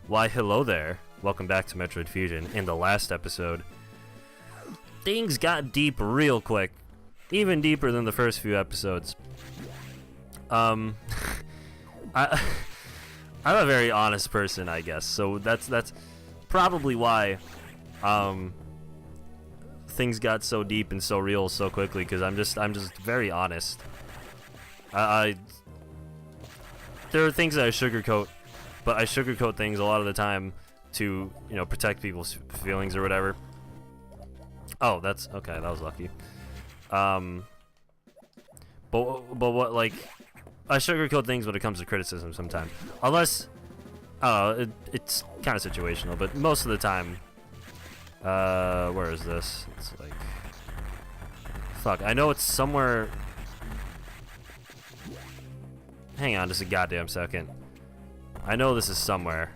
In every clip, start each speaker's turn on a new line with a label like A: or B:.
A: Why, hello there. Welcome back to Metroid Fusion. In the last episode, things got deep real quick. Even deeper than the first few episodes. I'm a very honest person, I guess. So that's probably why things got so deep and so real so quickly, because I'm just very honest. There are things that I sugarcoat, but I sugarcoat things a lot of the time to, you know, protect people's feelings or whatever. Oh, that's okay. That was lucky. But what, like, I sugarcoat things when it comes to criticism sometimes, unless I don't know, it's kind of situational. But most of the time, where is this? It's like, fuck. I know it's somewhere. Hang on just a goddamn second. I know this is somewhere.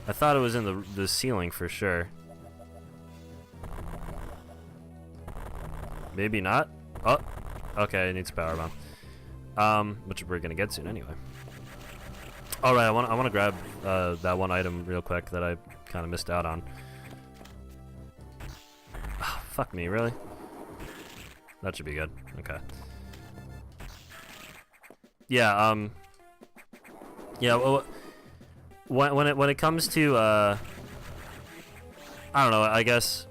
A: I thought it was in the ceiling for sure. Maybe not. Oh, okay. It needs a power bomb, which we're gonna get soon anyway. All right, I want to grab that one item real quick that I kind of missed out on. Oh, fuck me, really? That should be good. Okay. Yeah. Yeah. Well, when it comes to I don't know. I guess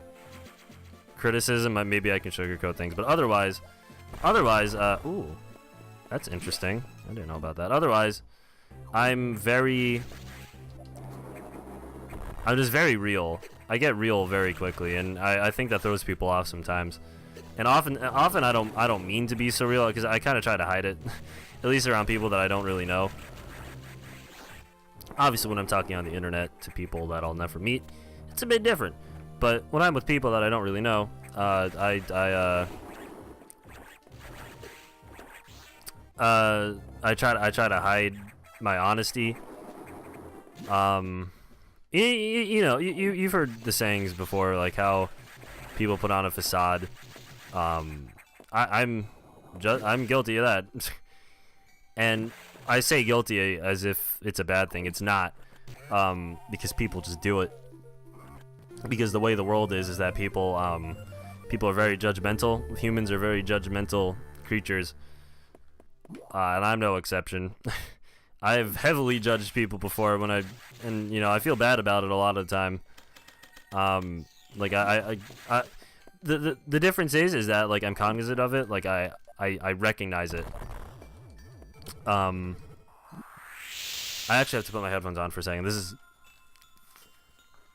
A: criticism. Maybe I can sugarcoat things, but otherwise, ooh, that's interesting. I didn't know about that. Otherwise, I'm just very real. I get real very quickly, and I think that throws people off sometimes. And often I don't mean to be so real, because I kind of try to hide it, at least around people that I don't really know. Obviously, when I'm talking on the internet to people that I'll never meet, it's a bit different. But when I'm with people that I don't really know, I try to hide my honesty. You know, you've heard the sayings before, like how people put on a facade. I'm guilty of that. And I say guilty as if it's a bad thing. It's not, because people just do it. Because the way the world is that people are very judgmental. Humans are very judgmental creatures, and I'm no exception. I've heavily judged people before and you know, I feel bad about it a lot of the time. Like the difference is that, like, I'm cognizant of it. Like I recognize it. I actually have to put my headphones on for a second.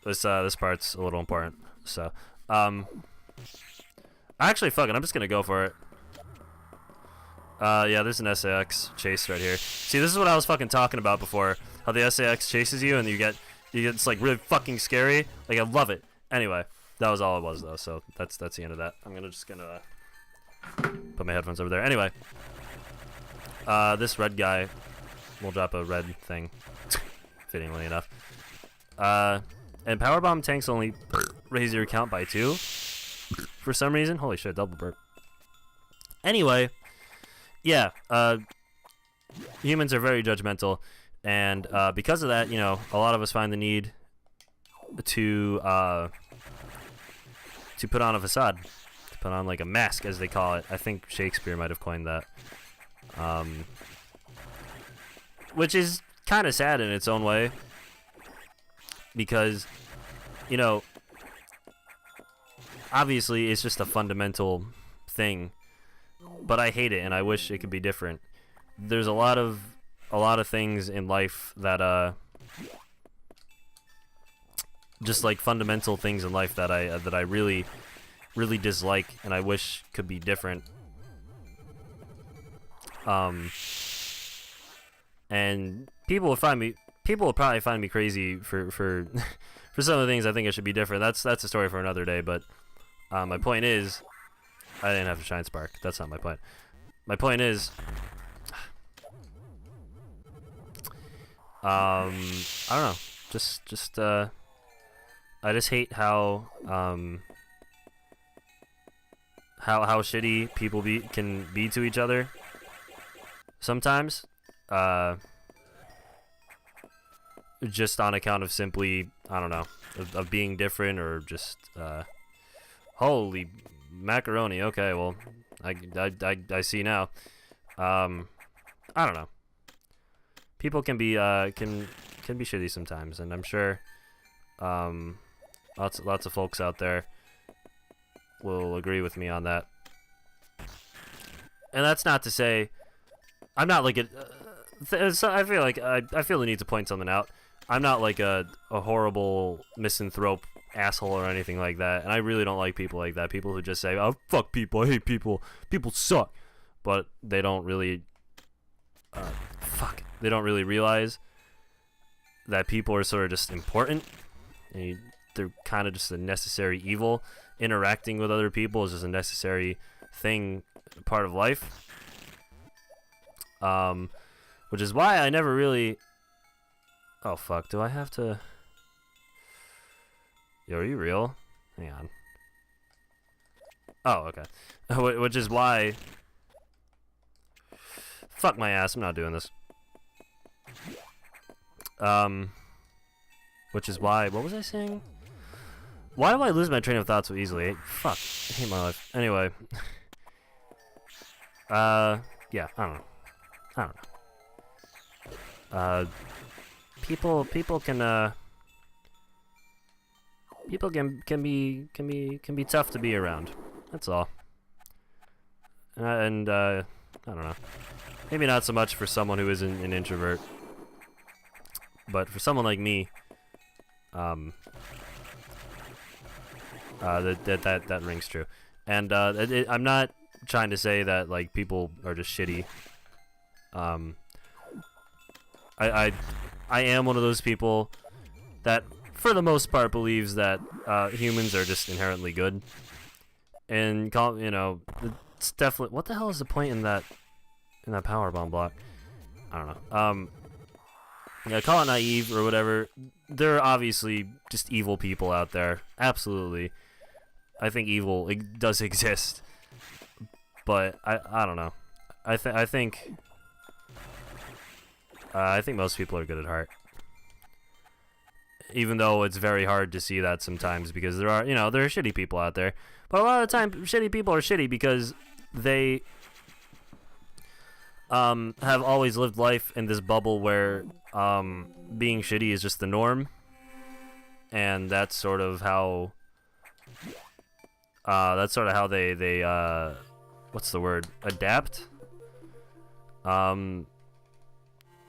A: This part's a little important. So, actually, fuck it. I'm just gonna go for it. Yeah, there's an SAX chase right here. See, this is what I was fucking talking about before. How the SAX chases you and you get it's like really fucking scary. Like, I love it. Anyway, that was all it was though. So that's the end of that. I'm just gonna put my headphones over there. Anyway, this red guy will drop a red thing, fittingly enough. And power bomb tanks only raise your count by 2 for some reason. Holy shit, double burp. Anyway, yeah, humans are very judgmental, and because of that, you know, a lot of us find the need to put on a facade, to put on like a mask, as they call it. I think Shakespeare might have coined that, which is kind of sad in its own way, because, you know, obviously it's just a fundamental thing, but I hate it and I wish it could be different. There's a lot of things in life that just like fundamental things in life that I really dislike and I wish could be different. And people will probably find me crazy for for some of the things I think it should be different. That's a story for another day. But my point is, I didn't have to shine spark. That's not my point. My point is, I don't know. I just hate how shitty people can be to each other sometimes. just on account of simply, I don't know, of being different, or just holy macaroni. Okay, well, I see now. I don't know. People can be shitty sometimes, and I'm sure lots of folks out there will agree with me on that. And that's not to say I'm not like I feel like I feel the need to point something out. I'm not like a horrible misanthrope asshole or anything like that, and I really don't like people like that. People who just say, "Oh, fuck people, I hate people, people suck," but they don't really they don't really realize that people are sort of just important, and they're kind of just a necessary evil. Interacting with other people is just a necessary thing, part of life. Which is why I never really... Oh, fuck. Do I have to... Yo, are you real? Hang on. Oh, okay. Which is why... Fuck my ass. I'm not doing this. Which is why... What was I saying? Why do I lose my train of thought so easily? Fuck. I hate my life. Anyway. Yeah, I don't know. People can be tough to be around. That's all. And I don't know. Maybe not so much for someone who isn't an introvert, but for someone like me, that rings true. And I'm not trying to say that like people are just shitty. I am one of those people that, for the most part, believes that humans are just inherently good, and it's definitely. What the hell is the point in that power bomb block? I don't know. Yeah, call it naive or whatever. There are obviously just evil people out there. Absolutely, I think evil does exist, but I don't know. I think most people are good at heart, even though it's very hard to see that sometimes, because there are shitty people out there. But a lot of the time, shitty people are shitty because they have always lived life in this bubble where being shitty is just the norm, and that's sort of how they what's the word? Adapt.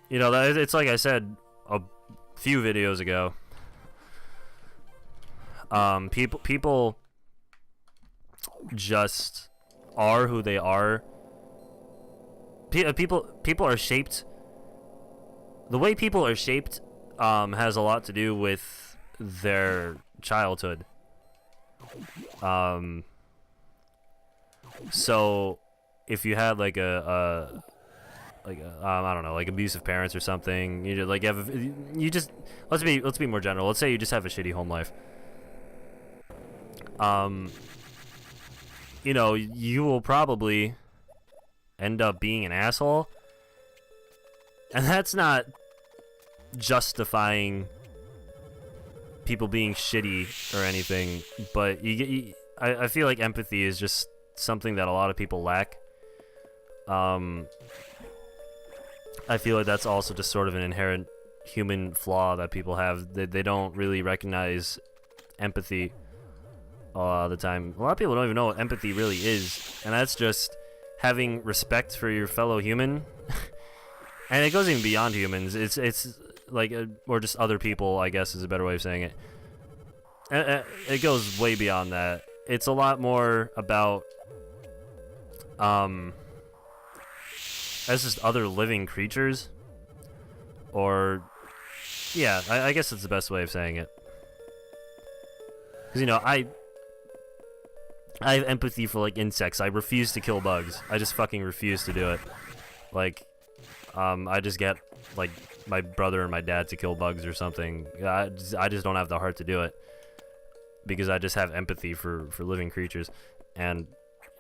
A: It's like I said a few videos ago. People just are who they are. People are shaped. The way people are shaped has a lot to do with their childhood. So if you had like I don't know, like abusive parents or something, let's be more general. Let's say you just have a shitty home life. You will probably end up being an asshole, and that's not justifying people being shitty or anything, but I feel like empathy is just something that a lot of people lack. I feel like that's also just sort of an inherent human flaw that people have. They don't really recognize empathy a lot of the time. A lot of people don't even know what empathy really is, and that's just having respect for your fellow human. And it goes even beyond humans. It's like, or just other people, I guess is a better way of saying it. It goes way beyond that. It's a lot more about as just other living creatures, or yeah, I guess it's the best way of saying it. Because I have empathy for like insects. I refuse to kill bugs. I just fucking refuse to do it. Like, I just get like my brother and my dad to kill bugs or something. I just don't have the heart to do it, because I just have empathy for living creatures, and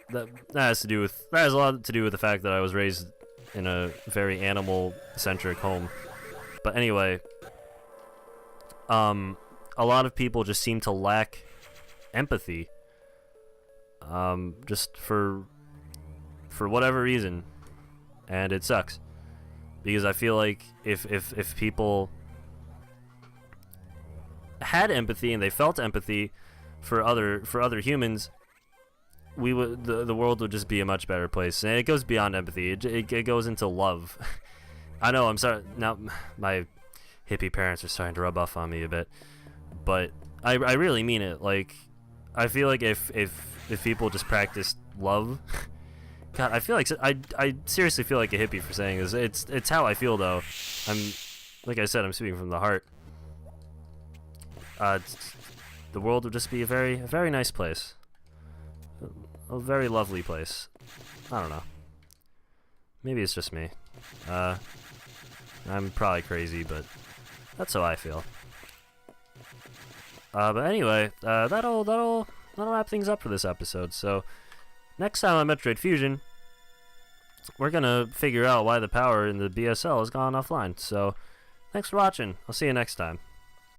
A: that has a lot to do with the fact that I was raised in a very animal-centric home. But anyway, a lot of people just seem to lack empathy. Just for whatever reason, and it sucks because I feel like if people had empathy and they felt empathy for other humans, we would the world would just be a much better place. And it goes beyond empathy. It goes into love. I know. I'm sorry. Now my hippie parents are starting to rub off on me a bit, but I really mean it. Like, I feel like if people just practiced love, God, I feel like I seriously feel like a hippie for saying this. It's how I feel though. Like I said, I'm speaking from the heart. The world would just be a very nice place, a very lovely place. I don't know. Maybe it's just me. I'm probably crazy, but that's how I feel. But anyway, that'll wrap things up for this episode. So next time on Metroid Fusion, we're gonna figure out why the power in the BSL has gone offline. So thanks for watching. I'll see you next time.